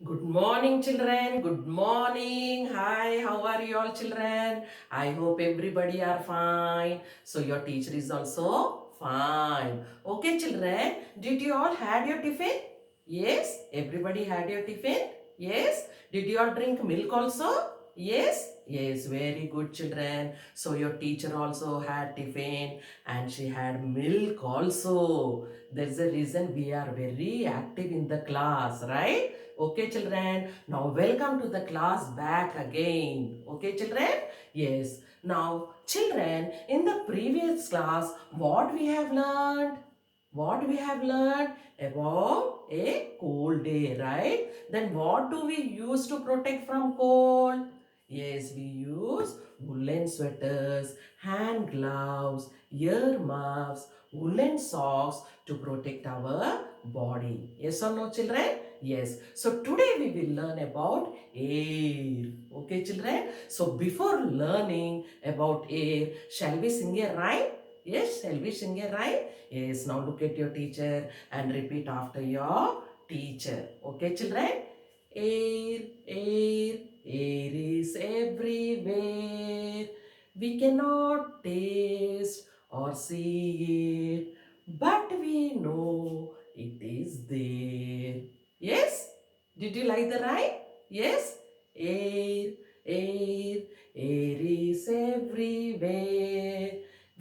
Good morning, children. Good morning. Hi, how are you all, children? I hope everybody are fine. So your teacher is also fine. Okay, children. Did you all had your tiffin? Yes. Everybody had your tiffin? Yes. Did you all drink milk also? Yes. Yes. Very good, children. So your teacher also had tiffin and she had milk also. There's a reason we are very active in the class, right? Okay, children. Now, welcome to the class back again. Okay, children? Yes. Now, children, in the previous class, what we have learned? What we have learned about a cold day, right? Then what do we use to protect from cold? Yes, we use woolen sweaters, hand gloves, ear muffs, woolen socks to protect our body. Yes or no, children? Yes. So today we will learn about air. Okay, children? So before learning about air, shall we sing a rhyme? Yes, shall we sing a rhyme? Yes, now look at your teacher and repeat after your teacher. Okay, children? Air, air, air is everywhere. We cannot taste or see it, but we know it is there. Yes? Did you like the rhyme? Yes? Air, air, air is everywhere.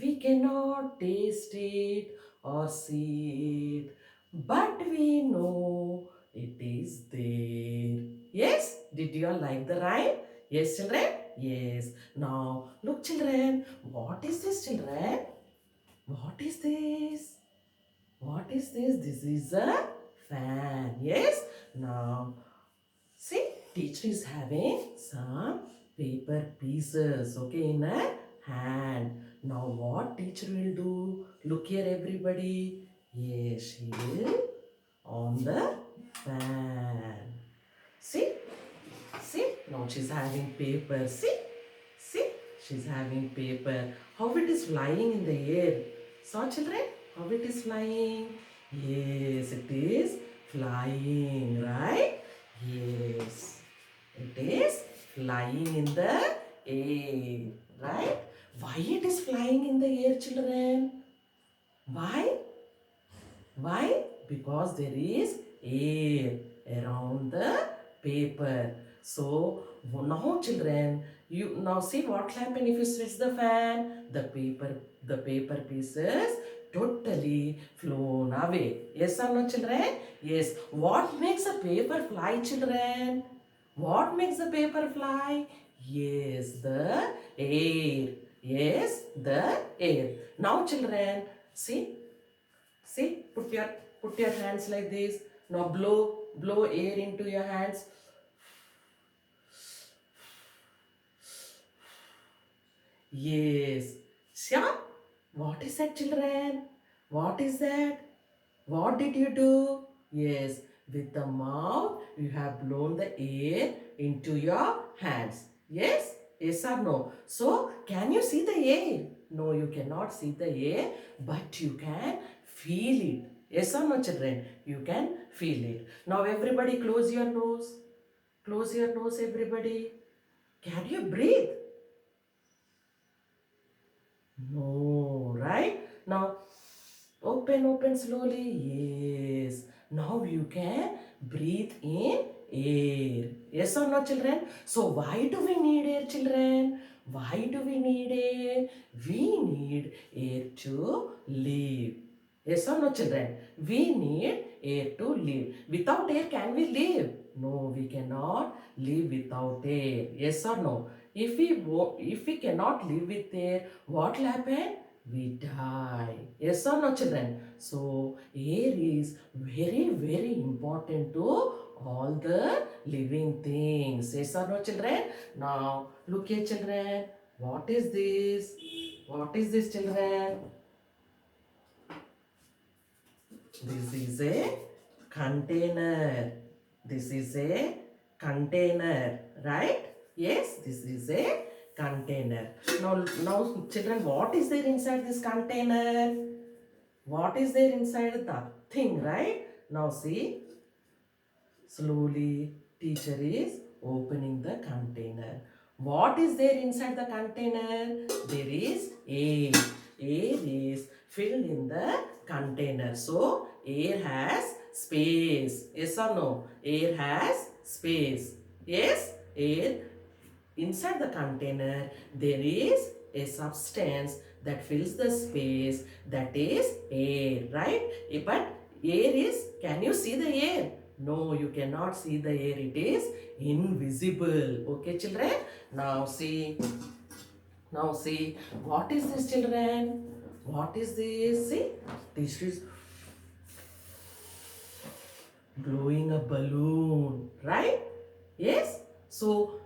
We cannot taste it or see it, but we know it is there. Yes? Did you all like the rhyme? Yes, children? Yes. Now, look, children. What is this, children? What is this? What is this? This is a fan. Yes? Now, see, teacher is having some paper pieces, okay, in her hand. Now, what teacher will do? Look here, everybody. Yes, she will on the fan. See? See? Now she's having paper. See? See? She's having paper. How it is flying in the air. Saw, children? How it is flying? Yes, it is flying, right? Yes. It is flying in the air, right? Why it is flying in the air, children? Why? Why? Because there is air around the paper. So now, children, you now see what will happen if you switch the fan. The paper pieces totally flown away. Yes or no, children? Yes. What makes a paper fly, children? What makes the paper fly? Yes, the air. Yes, the air. Now, children, see. See, put your hands like this. Now blow air into your hands. Yes. Sure. What is that, children? What is that? What did you do? Yes, with the mouth you have blown the air into your hands. Yes? Yes or no? So, can you see the air? No, you cannot see the air, but you can feel it. Yes or no, children? You can feel it. Now, everybody close your nose. Close your nose, everybody. Can you breathe? No, right? Now, open slowly. Yes. Now you can breathe in air. Yes or no, children? So why do we need air, children? Why do we need air? We need air to live. Yes or no, children? We need air to live. Without air, can we live? No, we cannot live without air. Yes or no? If we cannot live with air, what will happen? We die. Yes or no, children? So air is very, very important to all the living things. Yes or no, children? Now look here, children. What is this? What is this, children? This is a container. This is a container, right? Yes, this is a container. Now, children, what is there inside this container? What is there inside the thing, right? Now see, slowly. Teacher is opening the container. What is there inside the container? There is air. Air is filled in the container. So, air has space. Yes or no? Air has space. Yes? Air. Inside the container, there is a substance that fills the space, that is air, right? But air is, can you see the air? No, you cannot see the air. It is invisible. Okay, children? Now see, what is this, children? What is this? See, this is blowing a balloon, right? Yes? So,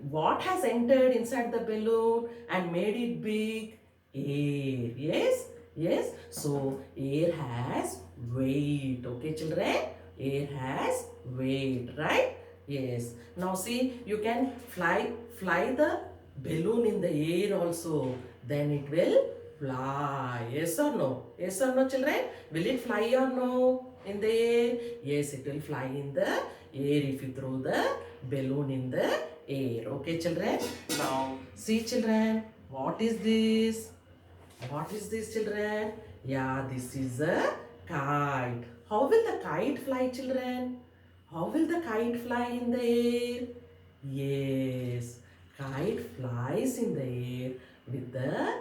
what has entered inside the balloon and made it big? Air. Yes? Yes? So, air has weight. Okay, children? Air has weight, right? Yes. Now, see, you can fly the balloon in the air also. Then it will fly. Yes or no? Yes or no, children? Will it fly or no? In the air? Yes, it will fly in the air if you throw the balloon in the air. Okay, children? Now, see, children, what is this? What is this, children? Yeah, this is a kite. How will the kite fly, children? How will the kite fly in the air? Yes, kite flies in the air with the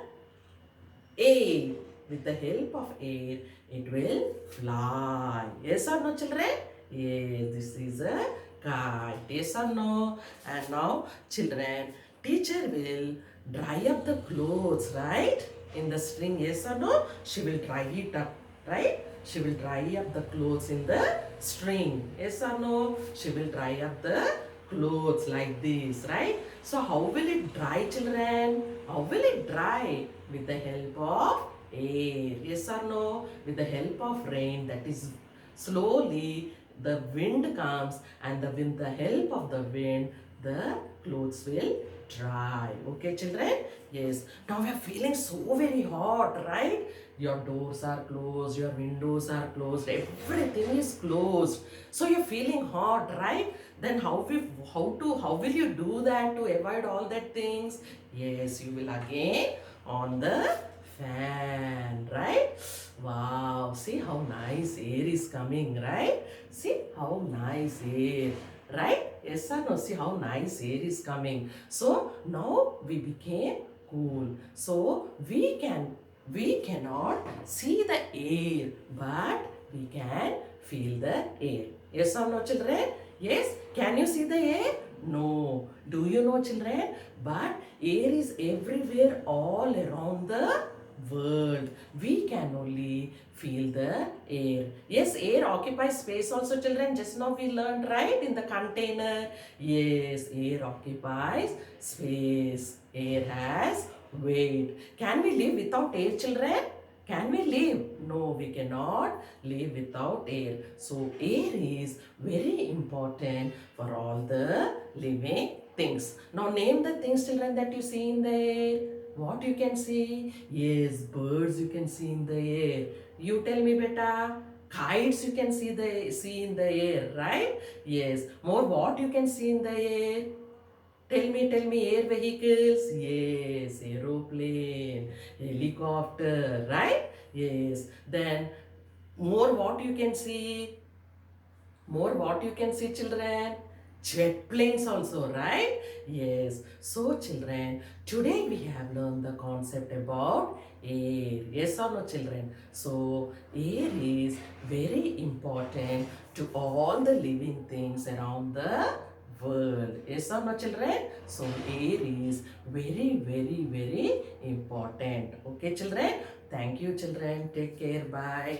air. With the help of air, it will fly. Yes or no, children? Yes, this is a kite. Yes or no? And now, children, teacher will dry up the clothes, right? In the string, yes or no? She will dry it up, right? She will dry up the clothes in the string. Yes or no? She will dry up the clothes like this, right? So how will it dry, children? How will it dry? With the help of air. Yes or no? With the help of rain, that is slowly the wind comes, and with the help of the wind, the clothes will dry. Okay, children? Yes. Now we are feeling so very hot, right? Your doors are closed, your windows are closed, everything is closed. So you're feeling hot, right? Then how will you do that to avoid all that things? Yes, you will again on the fan, right? Wow, see how nice air is coming, right? See how nice air, right? Yes or no? See how nice air is coming. So now we became cool. So we cannot see the air, but we can feel the air. Yes or no, children? Yes? Can you see the air? No. Do you know, children? But air is everywhere all around the world. We can only feel the air. Yes, air occupies space also, children. Just now we learned, right? In the container. Yes, air occupies space. Air has weight. Can we live without air, children? Can we live? No, we cannot live without air. So, air is very important for all the living things. Now, name the things, children, that you see in the air. What you can see? Yes, birds you can see in the air. You tell me, beta. Kites you can see in the air, right? Yes. More what you can see in the air? Tell me, air vehicles. Yes, aeroplane, helicopter, right? Yes. Then more what you can see? More what you can see, children? Jet planes also, right? Yes. So, children, today we have learned the concept about air. Yes or no, children? So, air is very important to all the living things around the world. Yes or no, children? So, air is very, very, very important. Okay, children? Thank you, children. Take care. Bye.